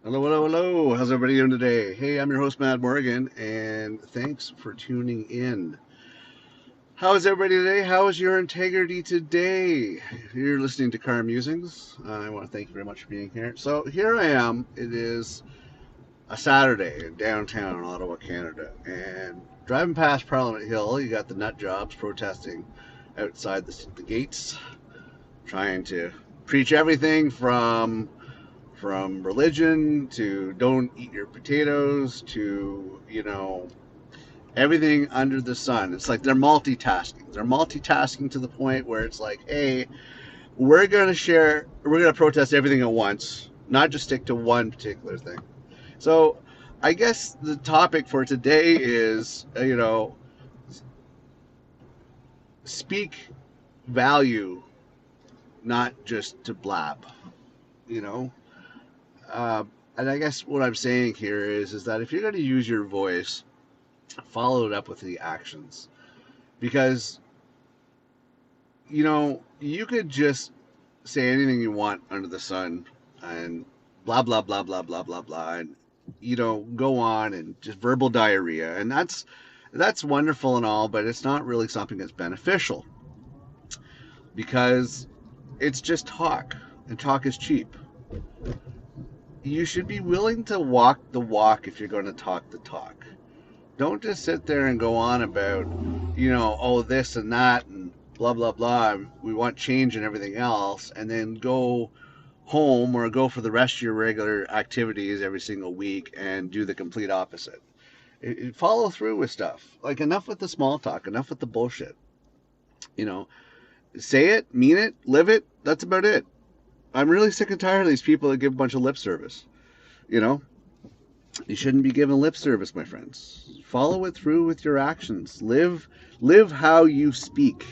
Hello, hello, hello. How's everybody doing today? Hey, I'm your host, Matt Morgan, and thanks for tuning in. How is everybody today? How is your integrity today? You're listening to Car Musings. I want to thank you very much for being here. So, here I am. It is a Saturday in downtown Ottawa, Canada, and driving past Parliament Hill, you got the nut jobs protesting outside the gates, trying to preach everything from religion to don't eat your potatoes to everything under the sun. It's like they're multitasking. They're multitasking to the point where it's like, hey, we're going to protest everything at once, not just stick to one particular thing. So I guess the topic for today is speak value, not just to blab. you know uh, and I guess what I'm saying here is that if you're going to use your voice, follow it up with the actions, because you could just say anything you want under the sun and blah blah blah blah blah blah blah, and go on and just verbal diarrhea, and that's wonderful and all, but it's not really something that's beneficial, because it's just talk, and talk is cheap. You should be willing to walk the walk if you're going to talk the talk. Don't just sit there and go on about, oh, this and that and blah, blah, blah. We want change and everything else, and then go home or go for the rest of your regular activities every single week and do the complete opposite. Follow through with stuff. Like, enough with the small talk, enough with the bullshit. You know, say it, mean it, live it. That's about it. I'm really sick and tired of these people that give a bunch of lip service. You know, You shouldn't be giving lip service, my friends. Follow it through with your actions. Live how you speak.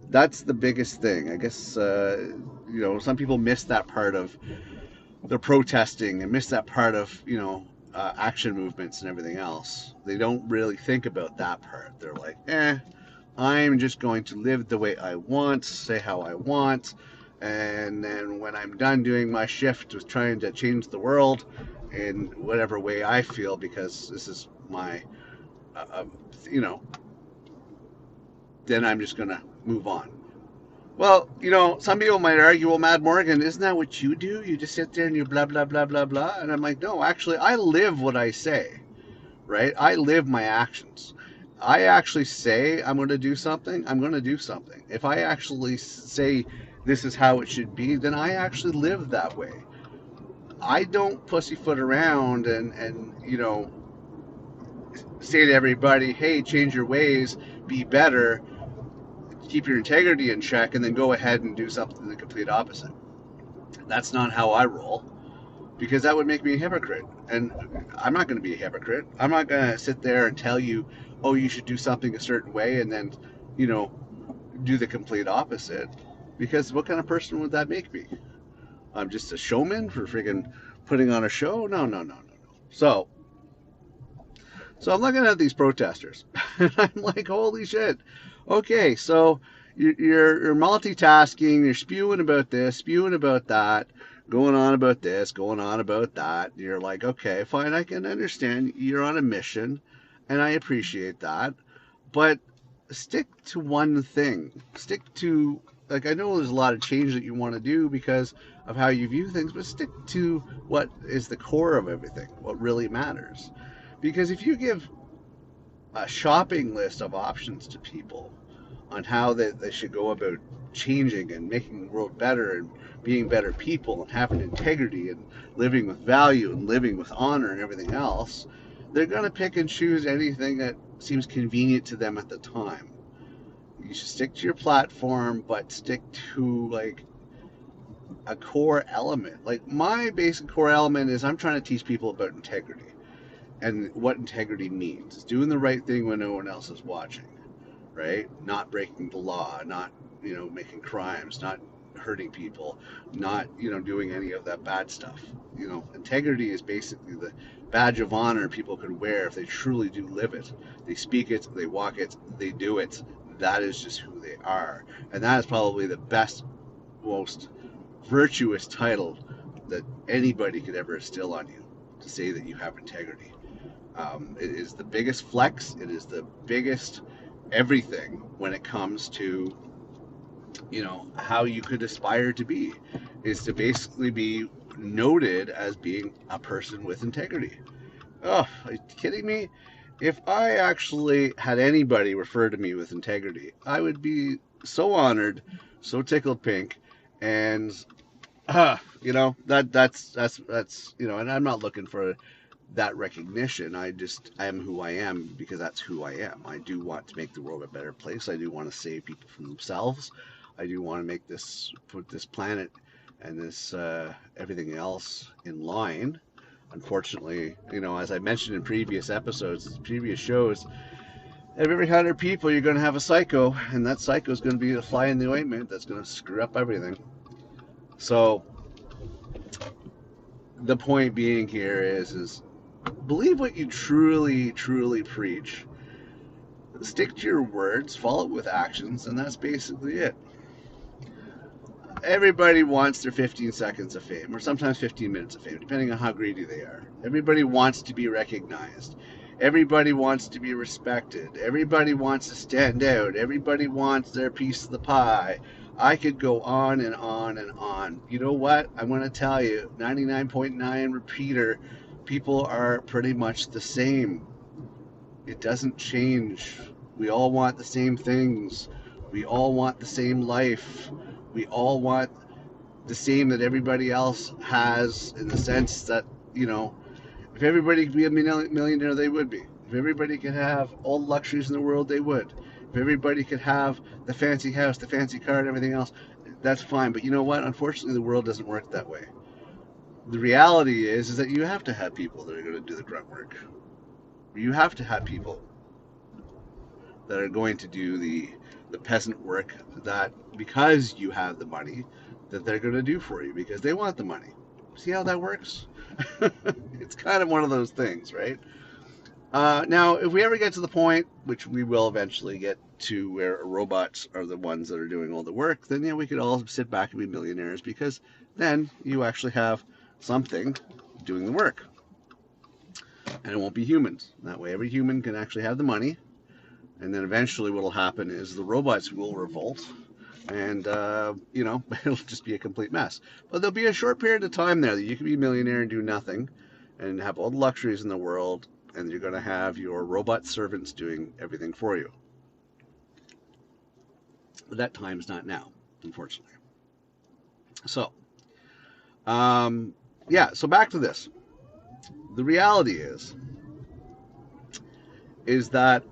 That's the biggest thing. I guess some people miss that part of the protesting and miss that part of action movements and everything else. They don't really think about that part. They're like, I'm just going to live the way I want, say how I want, and then when I'm done doing my shift with trying to change the world in whatever way I feel, because this is my, uh, uh, you know, then I'm just gonna move on. Well, some people might argue, well, Mad Morgan, isn't that what you do? You just sit there and you blah blah blah blah blah. And I'm like, no, actually, I live what I say, right? I live my actions. I actually say I'm going to do something, I'm going to do something. If I actually say this is how it should be, then I actually live that way. I don't pussyfoot around and say to everybody, hey, change your ways, be better, keep your integrity in check, and then go ahead and do something the complete opposite. That's not how I roll, because that would make me a hypocrite. And I'm not going to be a hypocrite. I'm not going to sit there and tell you, oh, you should do something a certain way, and then, you know, do the complete opposite. Because what kind of person would that make me? I'm just a showman for freaking putting on a show? No, no, no, no, no. So I'm looking at these protesters, and I'm like, holy shit. Okay, so you're multitasking, you're spewing about this, spewing about that, going on about this, going on about that. You're like, okay, fine, I can understand you're on a mission, and I appreciate that, but stick to one thing. Stick to, like, I know there's a lot of change that you want to do because of how you view things, but stick to what is the core of everything, what really matters. Because if you give a shopping list of options to people on how they should go about changing and making the world better and being better people and having integrity and living with value and living with honor and everything else, they're going to pick and choose anything that seems convenient to them at the time. You should stick to your platform, but stick to, like, a core element. Like, my basic core element is I'm trying to teach people about integrity and what integrity means. It's doing the right thing when no one else is watching, right? Not breaking the law, not, making crimes, not hurting people, not, doing any of that bad stuff. Integrity is basically the badge of honor people could wear if they truly do live it. They speak it, they walk it, they do it. That is just who they are. And that is probably the best, most virtuous title that anybody could ever instill on you. to say that you have integrity. It is the biggest flex. It is the biggest everything when it comes to, how you could aspire to be, is to basically be noted as being a person with integrity. Oh, are you kidding me? If I actually had anybody refer to me with integrity, I would be so honored, so tickled pink, and that's and I'm not looking for that recognition. I am who I am because that's who I am. I do want to make the world a better place. I do want to save people from themselves. I do want to put this planet and this everything else in line. Unfortunately, as I mentioned in previous episodes, previous shows, every 100 people you're going to have a psycho, and that psycho is going to be the fly in the ointment that's going to screw up everything. So the point being here is believe what you truly, truly preach. Stick to your words, follow it with actions, and that's basically it. Everybody wants their 15 seconds of fame, or sometimes 15 minutes of fame, depending on how greedy they are. Everybody wants to be recognized. Everybody wants to be respected. Everybody wants to stand out. Everybody wants their piece of the pie. I could go on and on and on. You know what? I'm going to tell you, 99.9 repeater, people are pretty much the same. It doesn't change. We all want the same things. We all want the same life. We all want the same that everybody else has, in the sense that, if everybody could be a millionaire, they would be. If everybody could have all the luxuries in the world, they would. If everybody could have the fancy house, the fancy car, and everything else, that's fine. But you know what? Unfortunately, the world doesn't work that way. The reality is that you have to have people that are going to do the grunt work. You have to have people that are going to do the peasant work, that because you have the money, that they're going to do for you because they want the money. See how that works? It's kind of one of those things, right? Now, if we ever get to the point, which we will eventually get to, where robots are the ones that are doing all the work, then we could all sit back and be millionaires, because then you actually have something doing the work. And it won't be humans. That way every human can actually have the money. And then eventually what will happen is the robots will revolt. And, it'll just be a complete mess. But there'll be a short period of time there that you can be a millionaire and do nothing and have all the luxuries in the world. And you're going to have your robot servants doing everything for you. But that time's not now, unfortunately. So, so back to this. The reality is that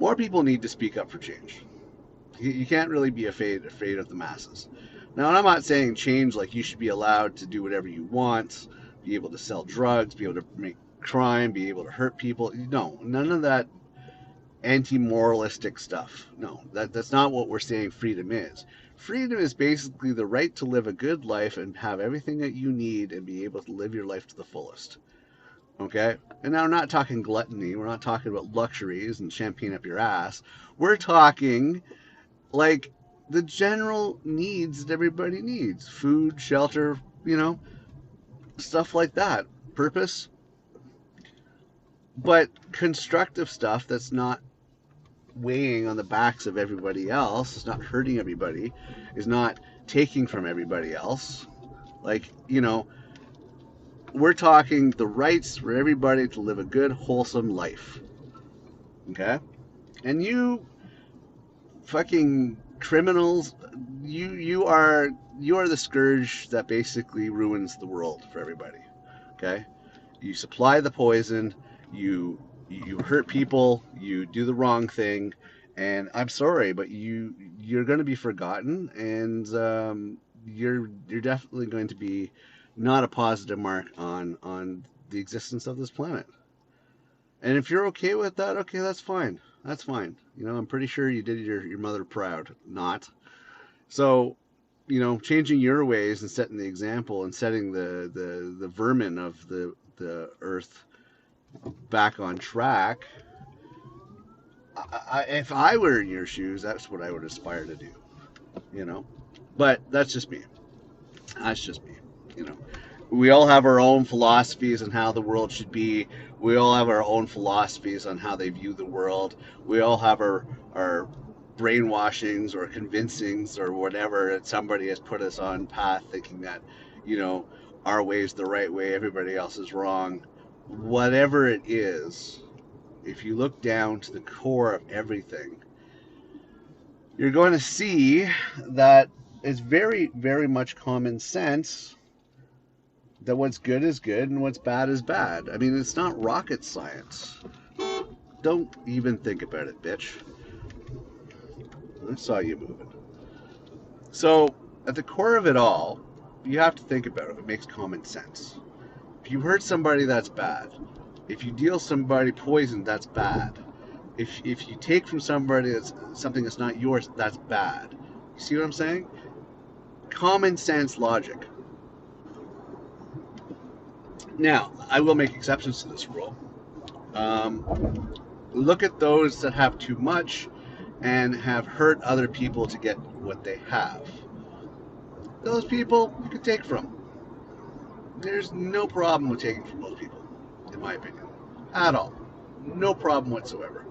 more people need to speak up for change. You can't really be afraid of the masses. Now, I'm not saying change like you should be allowed to do whatever you want, be able to sell drugs, be able to make crime, be able to hurt people. No, none of that anti-moralistic stuff. No, that's not what we're saying freedom is. Freedom is basically the right to live a good life and have everything that you need and be able to live your life to the fullest. Okay? And now, we're not talking gluttony. We're not talking about luxuries and champagne up your ass. We're talking like the general needs that everybody needs. Food, shelter, stuff like that. Purpose. But constructive stuff that's not weighing on the backs of everybody else, is not hurting everybody, is not taking from everybody else. Like, we're talking the rights for everybody to live a good, wholesome life. Okay? And you fucking criminals, you are the scourge that basically ruins the world for everybody. Okay? You supply the poison, you hurt people, you do the wrong thing, and I'm sorry, but you're going to be forgotten, and you're definitely going to be not a positive mark on the existence of this planet. And if you're okay with that, okay, that's fine. That's fine. I'm pretty sure you did your mother proud. Not. So, changing your ways and setting the example and setting the vermin of the earth back on track. If I were in your shoes, that's what I would aspire to do. But that's just me. That's just me. we all have our own philosophies on how the world should be. We all have our own philosophies on how they view the world. We all have our brainwashings or convincings or whatever that somebody has put us on path thinking that, you know, our way is the right way, everybody else is wrong. Whatever it is, if you look down to the core of everything, you're going to see that it's very, very much common sense that what's good is good and what's bad is bad. I mean, it's not rocket science. Don't even think about it, bitch. I saw you moving. So, at the core of it all, you have to think about it. It makes common sense. If you hurt somebody, that's bad. If you deal somebody poison, that's bad. If you take from somebody something that's not yours, that's bad. You see what I'm saying? Common sense logic. Now, I will make exceptions to this rule. Look at those that have too much and have hurt other people to get what they have. Those people you can take from. There's no problem with taking from those people, in my opinion, at all. No problem whatsoever.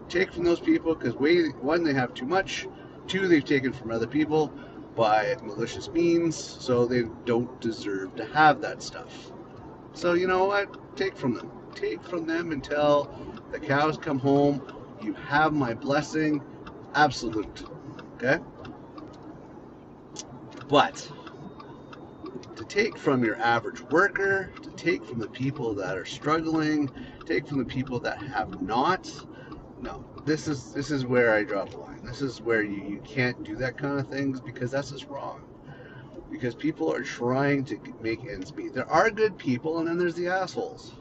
Take from those people because, one, they have too much. Two, they've taken from other people by malicious means, so they don't deserve to have that stuff. So you know what? Take from them. Take from them until the cows come home. You have my blessing. Absolute. Okay? But to take from your average worker, to take from the people that are struggling, take from the people that have not, no. This is where I draw the line. This is where you can't do that kind of things because that's just wrong. Because people are trying to make ends meet. There are good people, and then there's the assholes.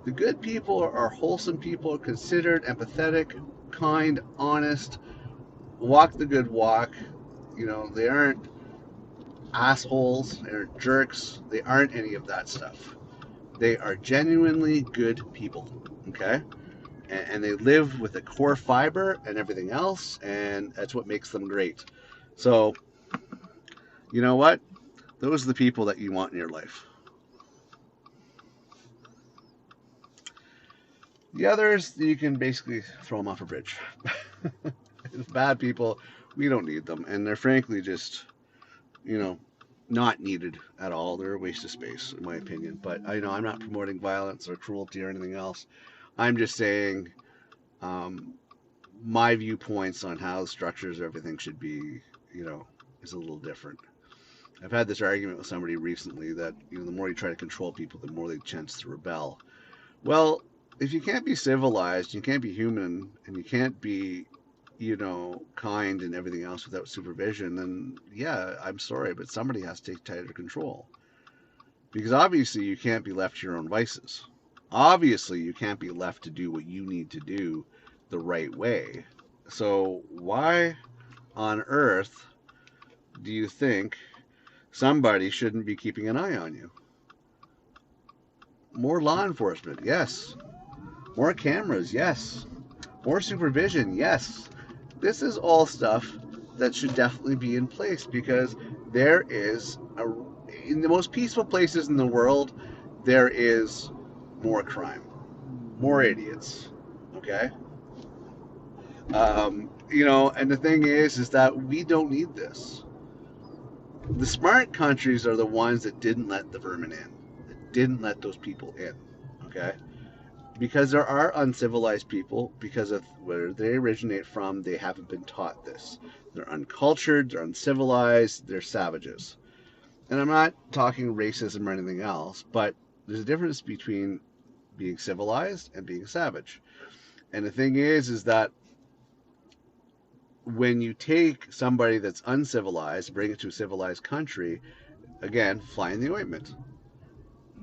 The good people are wholesome people, considered, empathetic, kind, honest, walk the good walk. You know, they aren't assholes, they aren't jerks, they aren't any of that stuff. They are genuinely good people, okay? And they live with a core fiber and everything else, and that's what makes them great. So, you know what? Those are the people that you want in your life. The others, you can basically throw them off a bridge. Bad people, we don't need them. And they're frankly just, you know, not needed at all. They're a waste of space, in my opinion. But I know I'm not promoting violence or cruelty or anything else. I'm just saying my viewpoints on how the structures of everything should be, is a little different. I've had this argument with somebody recently that, the more you try to control people, the more they chance to rebel. Well, if you can't be civilized, you can't be human, and you can't be, kind and everything else without supervision, then yeah, I'm sorry, but somebody has to take tighter control. Because obviously you can't be left to your own vices. Obviously you can't be left to do what you need to do the right way. So why on earth do you think somebody shouldn't be keeping an eye on you? More law enforcement, yes. More cameras, yes. More supervision, yes. This is all stuff that should definitely be in place because in the most peaceful places in the world, there is more crime, more idiots. Okay? And the thing is that we don't need this. The smart countries are the ones that didn't let the vermin in, that didn't let those people in. Okay? Because there are uncivilized people, because of where they originate from, they haven't been taught this. They're uncultured, they're uncivilized, they're savages. And I'm not talking racism or anything else, but there's a difference between being civilized and being savage. And the thing is that when you take somebody that's uncivilized, bring it to a civilized country, again, fly in the ointment.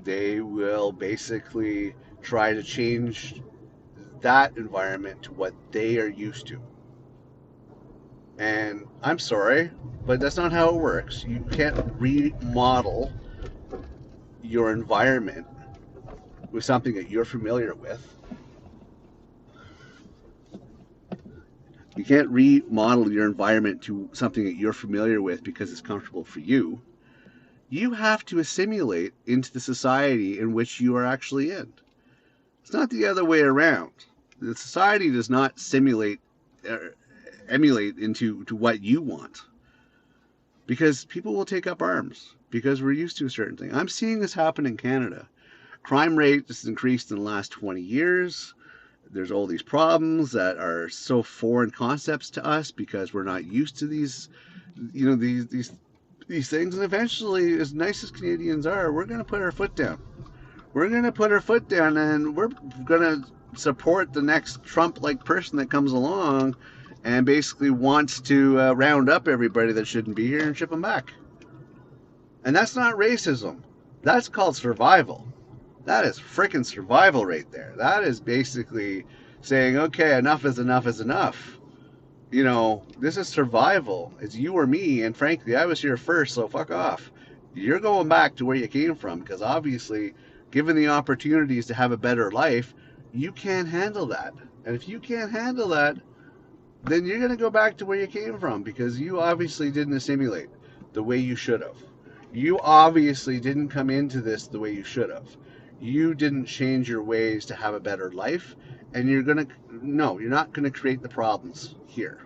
They will basically try to change that environment to what they are used to. And I'm sorry, but that's not how it works. You can't remodel your environment with something that you're familiar with. You can't remodel your environment to something that you're familiar with because it's comfortable for you. You have to assimilate into the society in which you are actually in. It's not the other way around. The society does not simulate, emulate into to what you want, because people will take up arms because we're used to a certain thing. I'm seeing this happen in Canada. Crime rate has increased in the last 20 years. There's all these problems that are so foreign concepts to us because we're not used to these, these things. And eventually, as nice as Canadians are, we're going to put our foot down. We're going to put our foot down, and we're going to support the next Trump-like person that comes along and basically wants to round up everybody that shouldn't be here and ship them back. And that's not racism. That's called survival. That is freaking survival right there. That is basically saying, okay, enough is enough is enough. This is survival. It's you or me, and frankly, I was here first, so fuck off. You're going back to where you came from, because obviously, given the opportunities to have a better life, you can't handle that. And if you can't handle that, then you're going to go back to where you came from, because you obviously didn't assimilate the way you should have. You obviously didn't come into this the way you should have. You didn't change your ways to have a better life, and you're not going to create the problems here.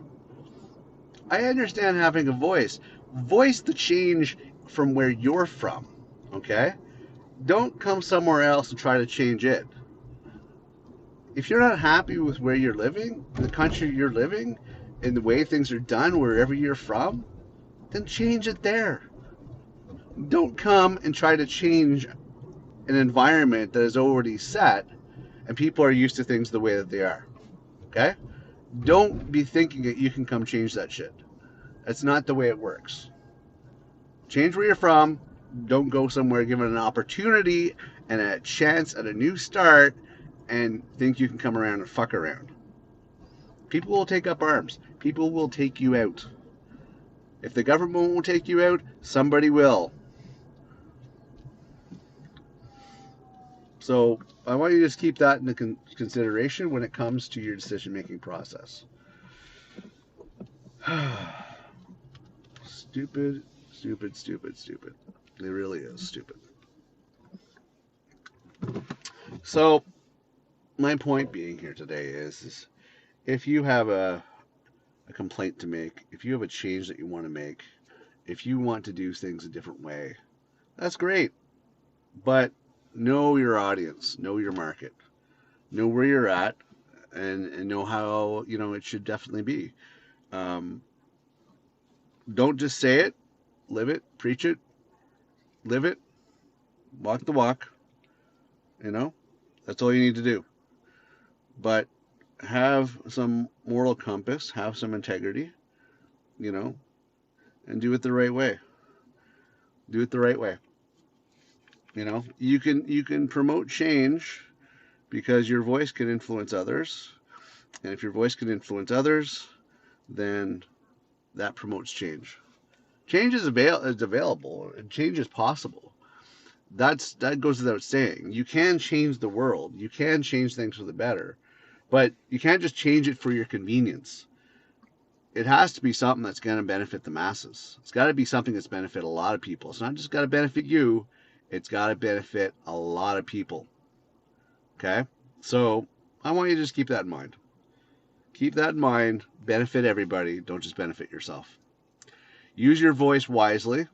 I understand having a voice. Voice the change from where you're from, okay? Don't come somewhere else and try to change it. If you're not happy with where you're living, the country you're living, and the way things are done wherever you're from, then change it there. Don't come and try to change an environment that is already set and people are used to things the way that they are. Okay? Don't be thinking that you can come change that shit. That's not the way it works. Change where you're from. Don't go somewhere given an opportunity and a chance at a new start and think you can come around and fuck around. People will take up arms. People will take you out. If the government won't take you out, somebody will. So I want you to just keep that in consideration when it comes to your decision-making process. Stupid, stupid, stupid, stupid. It really is stupid. So my point being here today is if you have a complaint to make, if you have a change that you want to make, if you want to do things a different way, that's great. But know your audience, know your market, know where you're at, and know how it should definitely be. Don't just say it, live it, preach it, live it, walk the walk. That's all you need to do. But have some moral compass, have some integrity, and do it the right way. Do it the right way. You can promote change because your voice can influence others. And if your voice can influence others, then that promotes change. Change is available. Change is possible. That goes without saying. You can change the world. You can change things for the better. But you can't just change it for your convenience. It has to be something that's going to benefit the masses. It's got to be something that's benefit a lot of people. It's not just got to benefit you. It's got to benefit a lot of people. Okay? So I want you to just keep that in mind. Keep that in mind. Benefit everybody. Don't just benefit yourself. Use your voice wisely.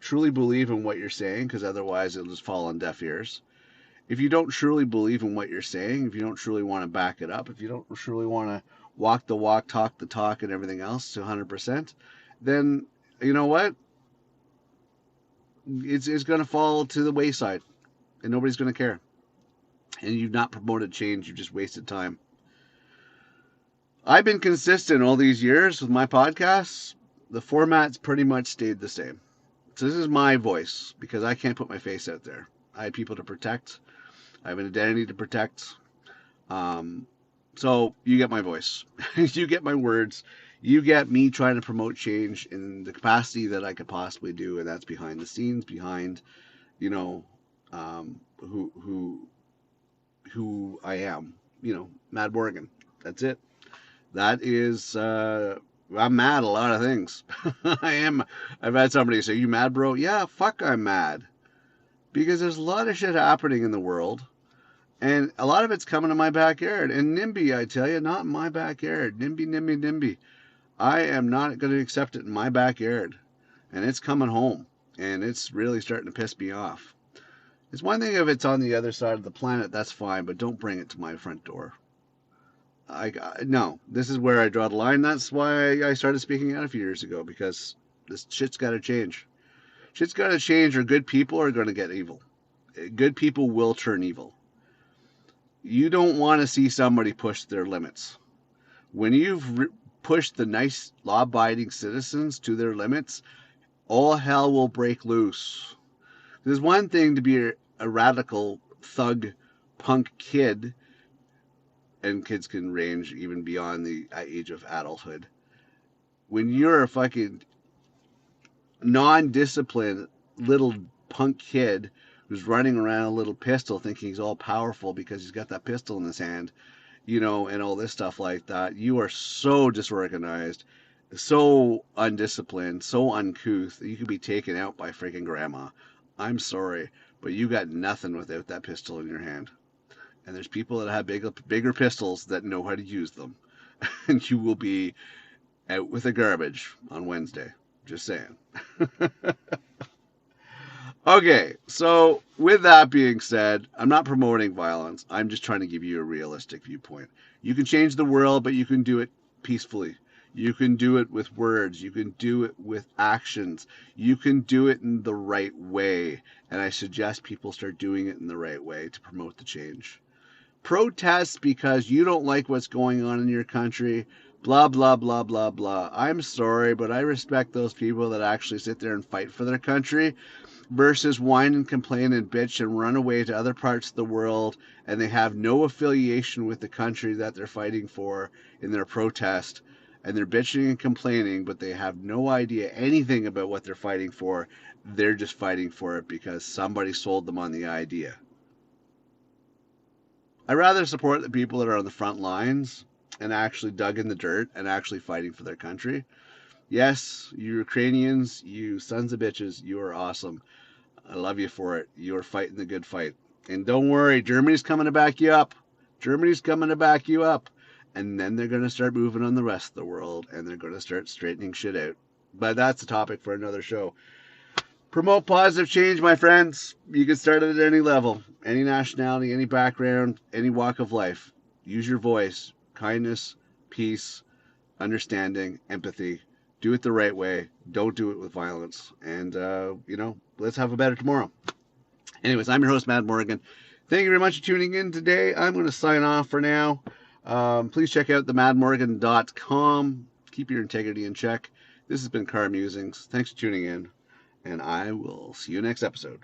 Truly believe in what you're saying, because otherwise it'll just fall on deaf ears. If you don't truly believe in what you're saying, if you don't truly want to back it up, if you don't truly want to walk the walk, talk the talk, and everything else to 100%, then you know what? It's going to fall to the wayside, and nobody's going to care. And you've not promoted change. You've just wasted time. I've been consistent all these years with my podcasts. The format's pretty much stayed the same. So this is my voice, because I can't put my face out there. I have people to protect. I have an identity to protect. So you get my voice. You get my words. You get me trying to promote change in the capacity that I could possibly do, and that's behind the scenes, behind, who I am. Mad Morgan. That's it. That is I'm mad a lot of things. I am. I've had somebody say, "You mad, bro?" Yeah, fuck, I'm mad because there's a lot of shit happening in the world, and a lot of it's coming to my backyard. And NIMBY, I tell you, not in my backyard. NIMBY, NIMBY, NIMBY. I am not going to accept it in my backyard, and it's coming home, and it's really starting to piss me off. It's one thing if it's on the other side of the planet, that's fine, but don't bring it to my front door. No, this is where I draw the line. That's why I started speaking out a few years ago because this shit's got to change. Shit's got to change, or good people are going to get evil. Good people will turn evil. You don't want to see somebody push their limits. When you've pushed the nice, law-abiding citizens to their limits, all hell will break loose. There's one thing to be a radical thug punk kid, and kids can range even beyond the age of adulthood. When you're a fucking non-disciplined little punk kid who's running around a little pistol thinking he's all powerful because he's got that pistol in his hand, and all this stuff like that, you are so disorganized, so undisciplined, so uncouth that you could be taken out by freaking grandma. I'm sorry, but you got nothing without that pistol in your hand. And there's people that have bigger pistols that know how to use them. And you will be out with the garbage on Wednesday. Just saying. Okay, so with that being said, I'm not promoting violence. I'm just trying to give you a realistic viewpoint. You can change the world, but you can do it peacefully. You can do it with words. You can do it with actions. You can do it in the right way. And I suggest people start doing it in the right way to promote the change. Protest because you don't like what's going on in your country, blah, blah, blah, blah, blah. I'm sorry, but I respect those people that actually sit there and fight for their country versus whine and complain and bitch and run away to other parts of the world, and they have no affiliation with the country that they're fighting for in their protest, and they're bitching and complaining, but they have no idea anything about what they're fighting for. They're just fighting for it because somebody sold them on the idea. I rather support the people that are on the front lines and actually dug in the dirt and actually fighting for their country. Yes, you Ukrainians, you sons of bitches, you are awesome. I love you for it. You are fighting the good fight. And don't worry, Germany's coming to back you up. Germany's coming to back you up. And then they're going to start moving on the rest of the world, and they're going to start straightening shit out. But that's a topic for another show. Promote positive change, my friends. You can start it at any level, any nationality, any background, any walk of life. Use your voice. Kindness, peace, understanding, empathy. Do it the right way. Don't do it with violence. And, let's have a better tomorrow. Anyways, I'm your host, Matt Morgan. Thank you very much for tuning in today. I'm going to sign off for now. Please check out themadmorgan.com. Keep your integrity in check. This has been Car Musings. Thanks for tuning in, and I will see you next episode.